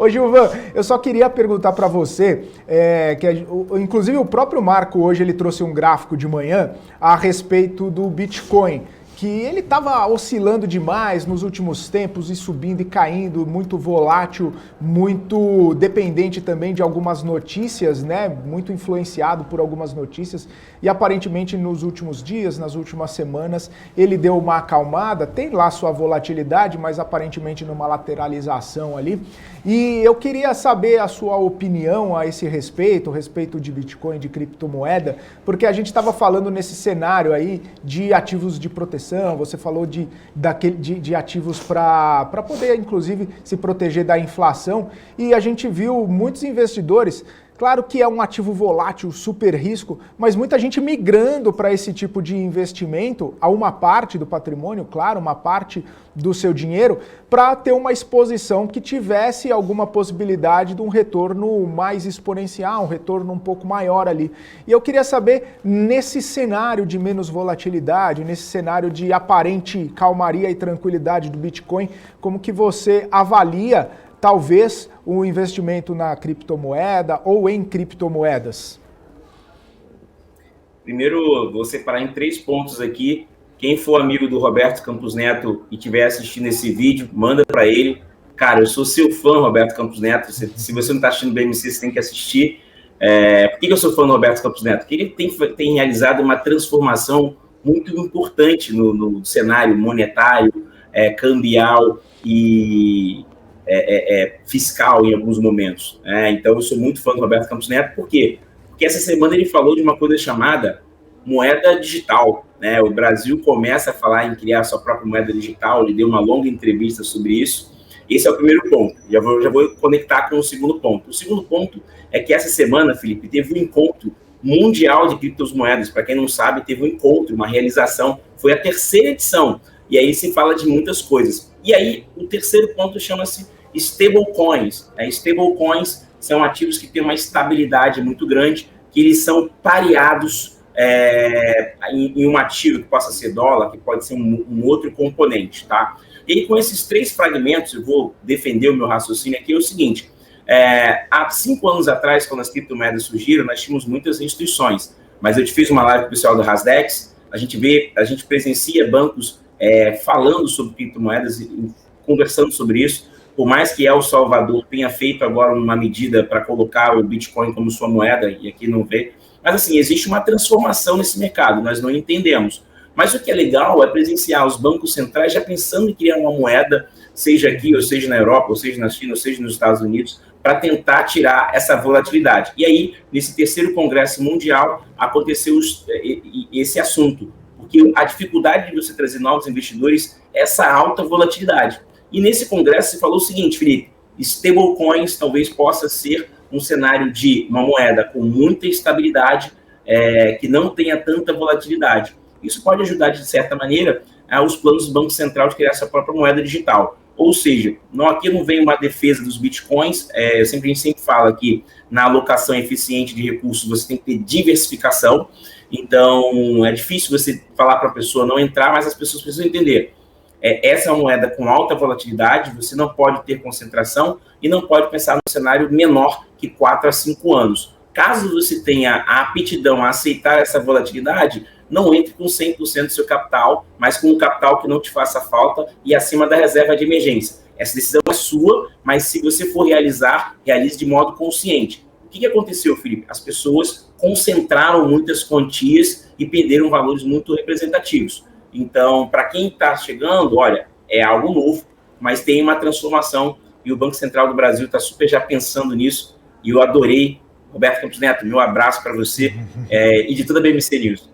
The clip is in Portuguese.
Ô Gilvan, eu só queria perguntar para você, inclusive o próprio Marco hoje ele trouxe um gráfico de manhã a respeito do Bitcoin, que ele estava oscilando demais nos últimos tempos e subindo e caindo, muito volátil, muito dependente também de algumas notícias, né? Muito influenciado por algumas notícias. E aparentemente nos últimos dias, nas últimas semanas, ele deu uma acalmada, tem lá sua volatilidade, mas aparentemente numa lateralização ali. E eu queria saber a sua opinião a esse respeito, de Bitcoin, de criptomoeda, porque a gente estava falando nesse cenário aí de ativos de proteção, você falou de ativos para poder, inclusive, se proteger da inflação, e a gente viu muitos investidores. Claro que é um ativo volátil, super risco, mas muita gente migrando para esse tipo de investimento, a uma parte do patrimônio, claro, uma parte do seu dinheiro, para ter uma exposição que tivesse alguma possibilidade de um retorno mais exponencial, um retorno um pouco maior ali. E eu queria saber, nesse cenário de menos volatilidade, nesse cenário de aparente calmaria e tranquilidade do Bitcoin, como que você avalia talvez o investimento na criptomoeda ou em criptomoedas? Primeiro, vou separar em 3 pontos aqui. Quem for amigo do Roberto Campos Neto e estiver assistindo esse vídeo, manda para ele. Cara, eu sou seu fã, Roberto Campos Neto. Se você não está assistindo o BMC, você tem que assistir. Por que eu sou fã do Roberto Campos Neto? Porque ele tem realizado uma transformação muito importante no cenário monetário, cambial e fiscal em alguns momentos. Então, eu sou muito fã do Roberto Campos Neto. Por quê? Porque essa semana ele falou de uma coisa chamada moeda digital. O Brasil começa a falar em criar sua própria moeda digital, ele deu uma longa entrevista sobre isso. Esse é o primeiro ponto. Já vou conectar com o segundo ponto. O segundo ponto é que essa semana, Felipe, teve um encontro mundial de criptomoedas. Para quem não sabe, teve um encontro, uma realização. Foi a 3ª edição. E aí se fala de muitas coisas. E aí, o terceiro ponto chama-se stablecoins. Stablecoins são ativos que têm uma estabilidade muito grande, que eles são pareados em um ativo que possa ser dólar, que pode ser um outro componente, tá? E aí, com esses 3 fragmentos, eu vou defender o meu raciocínio aqui, é o seguinte: há 5 anos atrás, quando as criptomoedas surgiram, nós tínhamos muitas instituições, mas eu te fiz uma live com o pessoal do Rasdex, a gente presencia bancos falando sobre criptomoedas e conversando sobre isso. Por mais que El Salvador tenha feito agora uma medida para colocar o Bitcoin como sua moeda, e aqui não vê, mas assim, existe uma transformação nesse mercado, nós não entendemos. Mas o que é legal é presenciar os bancos centrais já pensando em criar uma moeda, seja aqui, ou seja na Europa, ou seja na China, ou seja nos Estados Unidos, para tentar tirar essa volatilidade. E aí, nesse 3º Congresso Mundial, aconteceu esse assunto, porque a dificuldade de você trazer novos investidores é essa alta volatilidade. E nesse congresso se falou o seguinte, Felipe: stablecoins talvez possa ser um cenário de uma moeda com muita estabilidade, que não tenha tanta volatilidade. Isso pode ajudar, de certa maneira, os planos do Banco Central de criar sua própria moeda digital. Ou seja, aqui não vem uma defesa dos bitcoins, a gente sempre fala que na alocação eficiente de recursos você tem que ter diversificação. Então, é difícil você falar para a pessoa não entrar, mas as pessoas precisam entender. Essa é uma moeda com alta volatilidade, você não pode ter concentração e não pode pensar num cenário menor que 4 a 5 anos. Caso você tenha a aptidão a aceitar essa volatilidade, não entre com 100% do seu capital, mas com um capital que não te faça falta e acima da reserva de emergência. Essa decisão é sua, mas se você for realizar, realize de modo consciente. O que aconteceu, Felipe? As pessoas concentraram muitas quantias e perderam valores muito representativos. Então, para quem está chegando, olha, é algo novo, mas tem uma transformação e o Banco Central do Brasil está super já pensando nisso e eu adorei. Roberto Campos Neto, meu abraço para você e de toda a BMC News.